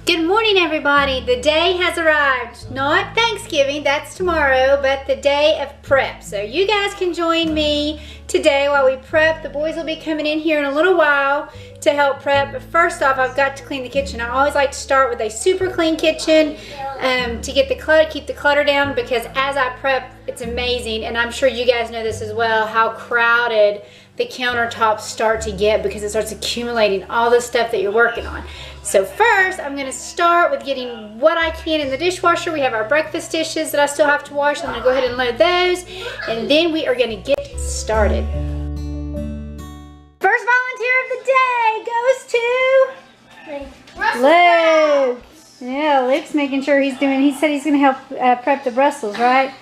Good morning, everybody. The day has arrived. Not Thanksgiving, that's tomorrow, but the day of prep. So you guys can join me today while we prep. The boys will be coming in here in a little while to help prep. But first off, I've got to clean the kitchen. I always like to start with a super clean kitchen to get the clutter, keep the clutter down, because as I prep, it's amazing, and I'm sure you guys know this as well, how crowded the countertops start to get because it starts accumulating all the stuff that you're working on. So first, I'm gonna start with getting what I can in the dishwasher. We have our breakfast dishes that I still have to wash. I'm gonna go ahead and load those, and then we are gonna get started. First volunteer of the day goes to Luke. Yeah, Luke's making sure he said he's gonna help prep the Brussels, right?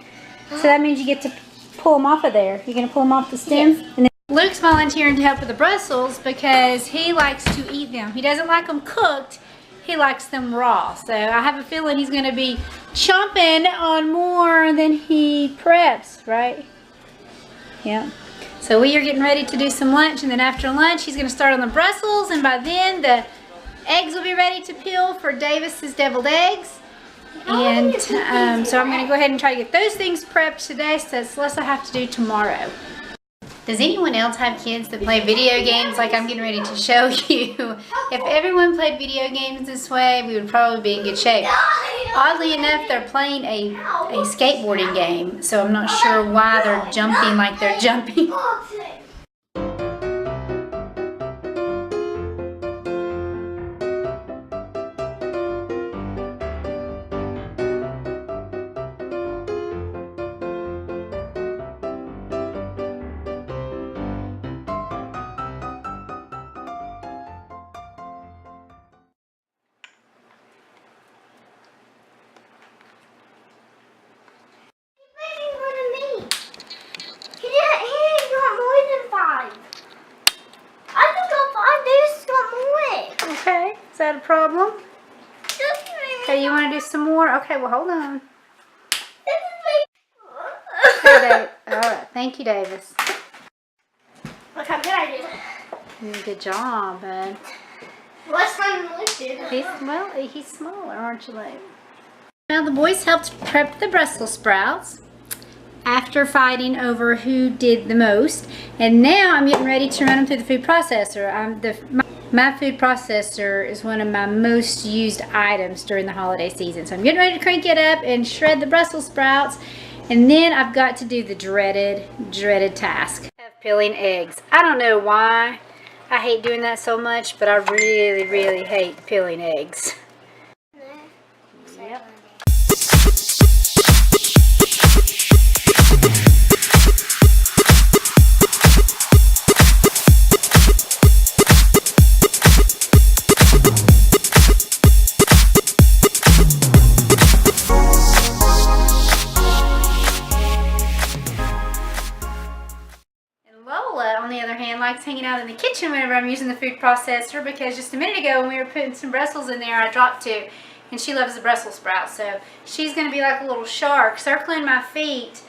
So that means you get to pull them off of there. You're gonna pull them off the stems? Yes. And then Luke's volunteering to help with the Brussels because he likes to eat them. He doesn't like them cooked, he likes them raw. So I have a feeling he's gonna be chomping on more than he preps, right? Yeah. So we are getting ready to do some lunch, and then after lunch he's gonna start on the Brussels, and by then the eggs will be ready to peel for Davis's deviled eggs. And so I'm gonna go ahead and try to get those things prepped today, so it's less I have to do tomorrow. Does anyone else have kids that play video games like I'm getting ready to show you? If everyone played video games this way, we would probably be in good shape. Oddly enough, they're playing a skateboarding game, so I'm not sure why they're jumping like they're jumping. Okay, is that a problem? Okay, you want to do some more? Okay, well, hold on. Okay, all right, thank you, Davis. Look how good I did. Good job, bud. Last time Luke did. He's smaller, aren't you, Luke? Now, the boys helped prep the Brussels sprouts after fighting over who did the most, and now I'm getting ready to run them through the food processor. My food processor is one of my most used items during the holiday season. So I'm getting ready to crank it up and shred the Brussels sprouts. And then I've got to do the dreaded task of peeling eggs. I don't know why I hate doing that so much, but I really, really hate peeling eggs. Yep. On the other hand, likes hanging out in the kitchen whenever I'm using the food processor, because just a minute ago when we were putting some Brussels in there, I dropped two, and she loves the Brussels sprouts, so she's going to be like a little shark circling my feet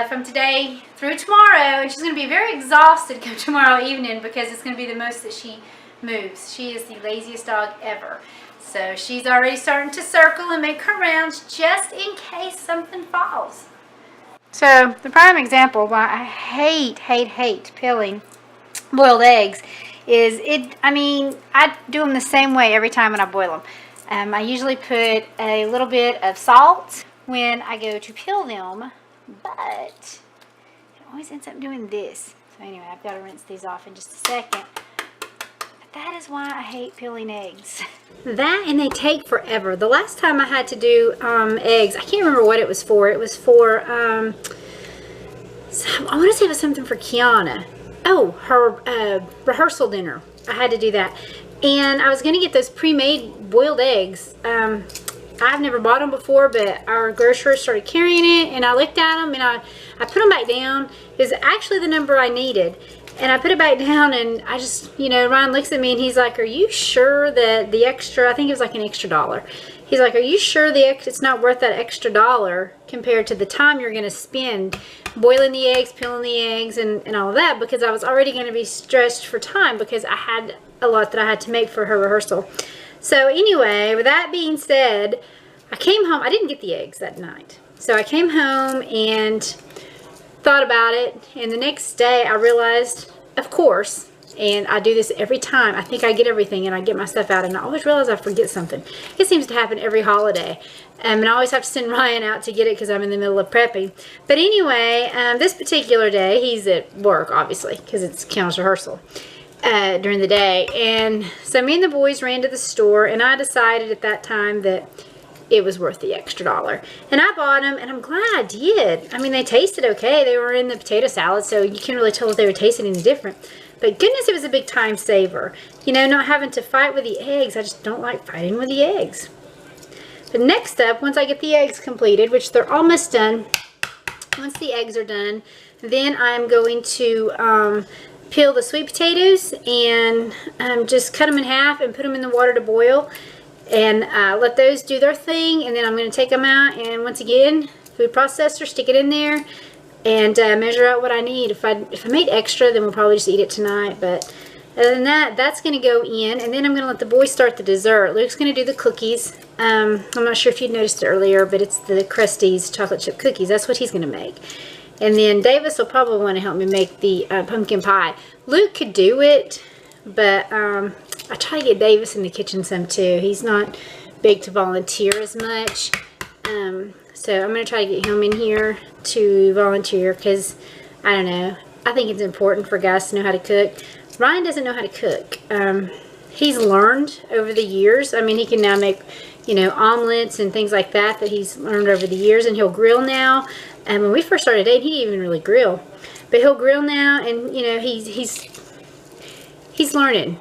from today through tomorrow, and she's going to be very exhausted come tomorrow evening because it's going to be the most that she moves. She is the laziest dog ever, so she's already starting to circle and make her rounds just in case something falls. So the prime example why I hate peeling boiled eggs is I do them the same way every time when I boil them. I usually put a little bit of salt when I go to peel them, but it always ends up doing this. So anyway, I've got to rinse these off in just a second. But that is why I hate peeling eggs. That, and they take forever. The last time I had to do eggs, I can't remember what it was for. It was for, I want to say it was something for Kiana. Oh, her rehearsal dinner. I had to do that. And I was going to get those pre-made boiled eggs. I've never bought them before, but our grocer started carrying it, and I looked at them, and I put them back down. It was actually the number I needed. And I put it back down, and I just, Ryan looks at me, and he's like, are you sure that the extra, I think it was like an extra $1. He's like, are you sure it's not worth that extra $1 compared to the time you're going to spend boiling the eggs, peeling the eggs, and all of that? Because I was already going to be stressed for time because I had a lot that I had to make for her rehearsal. So anyway, with that being said, I came home. I didn't get the eggs that night. So I came home and thought about it. And the next day I realized, of course, and I do this every time. I think I get everything and I get my stuff out, and I always realize I forget something. It seems to happen every holiday. And I always have to send Ryan out to get it because I'm in the middle of prepping. But anyway, this particular day, he's at work, obviously, because it's Keanu's rehearsal during the day. And so me and the boys ran to the store, and I decided at that time that it was worth the extra $1. And I bought them, and I'm glad I did. I mean, they tasted okay. They were in the potato salad, so you can't really tell if they were tasting any different. But goodness, it was a big time saver. You know, not having to fight with the eggs. I just don't like fighting with the eggs. But next up, once I get the eggs completed, which they're almost done, once the eggs are done, then I'm going to peel the sweet potatoes and just cut them in half and put them in the water to boil. And let those do their thing, and then I'm going to take them out, and once again, food processor, stick it in there, and measure out what I need. If I made extra, then we'll probably just eat it tonight, but other than that, that's going to go in, and then I'm going to let the boys start the dessert. Luke's going to do the cookies. I'm not sure if you noticed it earlier, but it's the Krusteaz chocolate chip cookies. That's what he's going to make. And then Davis will probably want to help me make the pumpkin pie. Luke could do it, but I try to get Davis in the kitchen some too. He's not big to volunteer as much. So I'm going to try to get him in here to volunteer because, I don't know, I think it's important for guys to know how to cook. Ryan doesn't know how to cook. He's learned over the years. I mean, he can now make, you know, omelets and things like that he's learned over the years, and he'll grill now. And when we first started dating, he didn't even really grill. But he'll grill now, and, you know, he's learning.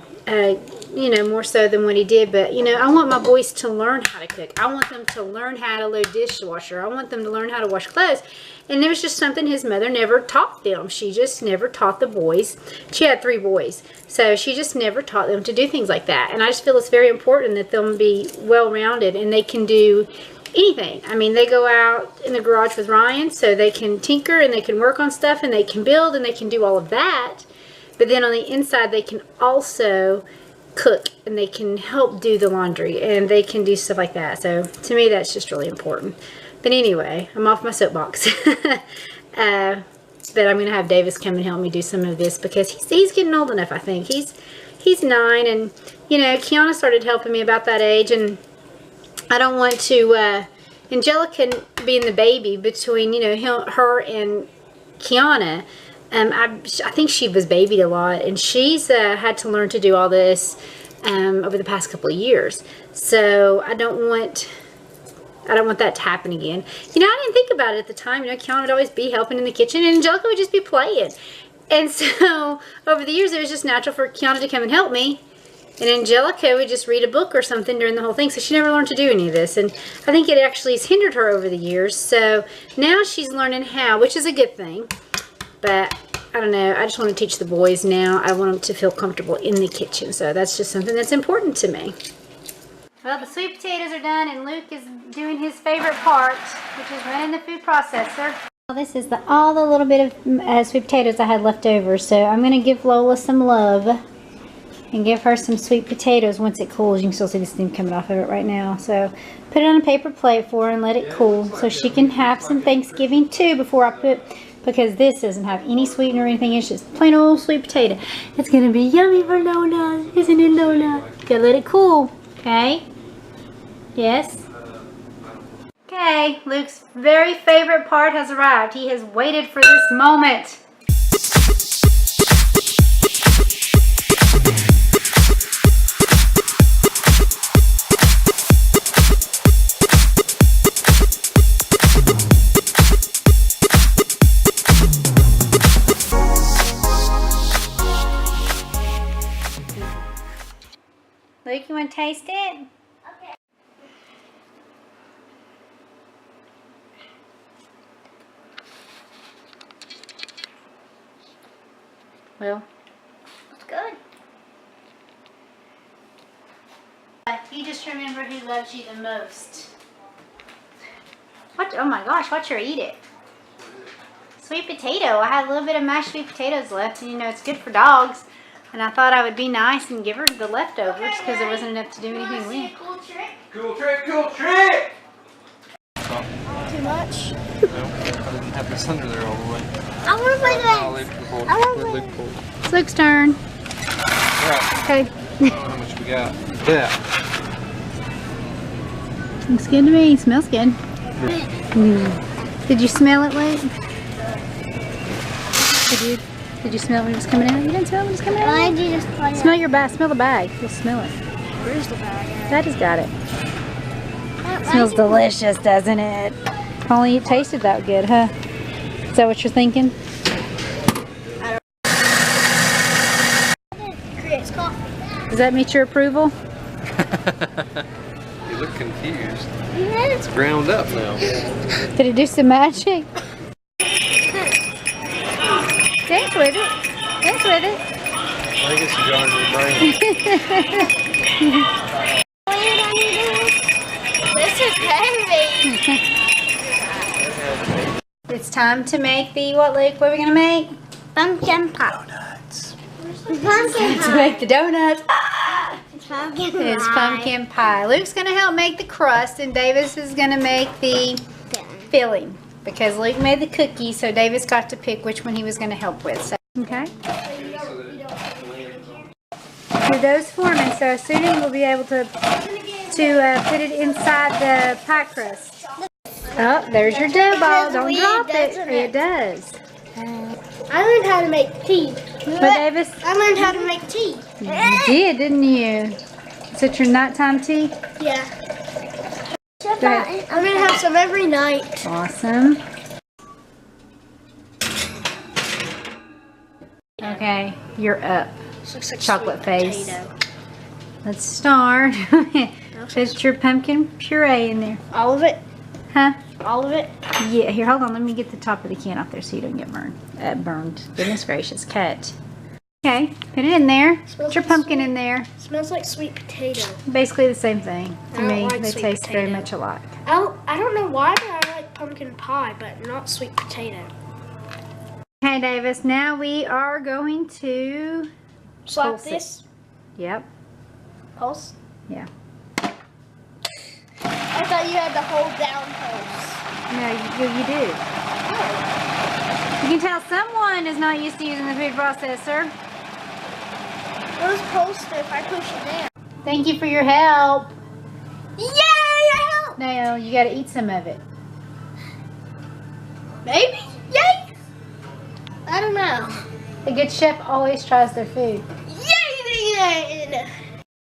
You know, more so than what he did. But, you know, I want my boys to learn how to cook. I want them to learn how to load dishwasher. I want them to learn how to wash clothes. And there's just something his mother never taught them. She just never taught the boys. She had 3 boys. So she just never taught them to do things like that. And I just feel it's very important that they'll be well-rounded and they can do anything. I mean, they go out in the garage with Ryan, so they can tinker and they can work on stuff and they can build and they can do all of that. But then on the inside, they can also cook and they can help do the laundry and they can do stuff like that. So to me, that's just really important. But anyway, I'm off my soapbox. But I'm going to have Davis come and help me do some of this because he's getting old enough, I think. He's 9, and, you know, Kiana started helping me about that age, and I don't want to, Angelica being the baby between, you know, her and Kiana. I think she was babied a lot, and she's had to learn to do all this over the past couple of years. So I don't want that to happen again. You know, I didn't think about it at the time. You know, Kiana would always be helping in the kitchen, and Angelica would just be playing. And so over the years, it was just natural for Kiana to come and help me. And Angelica would just read a book or something during the whole thing. So she never learned to do any of this. And I think it actually has hindered her over the years. So now she's learning how, which is a good thing. But I don't know. I just want to teach the boys now. I want them to feel comfortable in the kitchen. So that's just something that's important to me. Well, the sweet potatoes are done, and Luke is doing his favorite part, which is running the food processor. Well, this is all the little bit of sweet potatoes I had left over. So I'm going to give Lola some love and give her some sweet potatoes once it cools. You can still see the steam coming off of it right now. So put it on a paper plate for her and let it cool so she can have some Thanksgiving too before I put, because this doesn't have any sweetener or anything. It's just plain old sweet potato. It's going to be yummy for Lola. Isn't it, Lola? Gotta let it cool. Okay? Yes? Okay, Luke's very favorite part has arrived. He has waited for this moment. Luke, you want to taste it? Okay. Well, It's good. you just remember who loves you the most. What? Oh my gosh, watch her eat it. Sweet potato. I had a little bit of mashed sweet potatoes left, and you know it's good for dogs. And I thought I would be nice and give her the leftovers because there wasn't enough to do anything with. Cool trick? Cool trick, cool trick! Too much? No, I didn't have this under there all the way. I want to play this. I want to play this. It's Luke's turn. Right. Okay. How much we got? Yeah. Looks good to me. Smells good. Did you smell it, Luke? Did you smell it when it was coming out? You didn't smell it when it was coming out? Why did you just play Smell your bag. Smell the bag. You'll smell it. Where's the bag? That has got it. Smells delicious, doesn't it? If only it tasted that good, huh? Is that what you're thinking? It creates coffee. Does that meet your approval? You look confused. Yes. It's ground up now. Did it do some magic? Dance with it. Dance with it. I think it's John's brain. This is heavy. It's time to make the, what, Luke? What are we going to make? Pumpkin pie. Donuts. Pumpkin To make the donuts. It's pumpkin pie. It's pumpkin pie. Luke's going to help make the crust, and Davis is going to make the filling. Because Luke made the cookies, so Davis got to pick which one he was going to help with. So, okay. Your dough's forming, so soon we'll be able to put it inside the pie crust. Oh, there's your dough ball. Don't drop it. It does. I learned how to make tea. But Davis, I learned how to make tea. you did, didn't you? Is it your nighttime tea? Yeah. Go ahead. I'm gonna have some every night. Awesome. Okay, you're up. This looks like Chocolate sweet face. potato. Let's start. Put your pumpkin puree in there. All of it? Huh? All of it? Yeah, here, hold on. Let me get the top of the can off there so you don't get burned. Goodness gracious, cut. Okay, put it in there. Put your pumpkin in there. Smells like sweet potato. Basically the same thing to I don't me. like They sweet taste very potato. much alike. I don't know why, but I like pumpkin pie, but not sweet potato. Okay, Davis, now we are going to... Slap Pulse it. this. Yep. Pulse. Yeah. I thought you had to hold down pulse. No, you do. You can tell someone is not used to using the food processor. Where's pulse if I push it down? Thank you for your help. Yay! Help! Now, you got to eat some of it. Maybe? Yay! I don't know. A good chef always tries their food. Yay!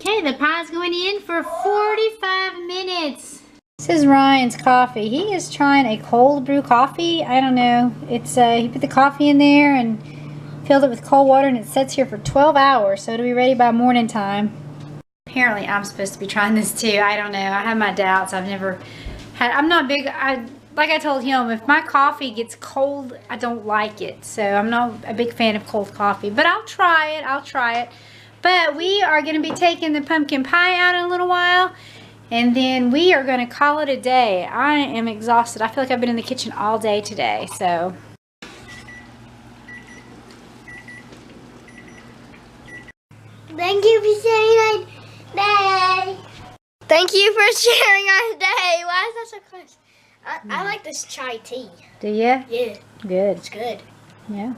Okay, the pie's going in for 45 minutes. This is Ryan's coffee. He is trying a cold brew coffee. I don't know. It's he put the coffee in there and filled it with cold water, and it sits here for 12 hours, so it'll be ready by morning time. Apparently, I'm supposed to be trying this too. I don't know. I have my doubts. I've never had. I'm not big. Like I told him, if my coffee gets cold, I don't like it. So I'm not a big fan of cold coffee. But I'll try it. I'll try it. But we are going to be taking the pumpkin pie out in a little while. And then we are going to call it a day. I am exhausted. I feel like I've been in the kitchen all day today. So. Thank you for sharing our day. Thank you for sharing our day. Why is that so close? I like this chai tea. Do ya? Yeah, Good. it's good. Yeah.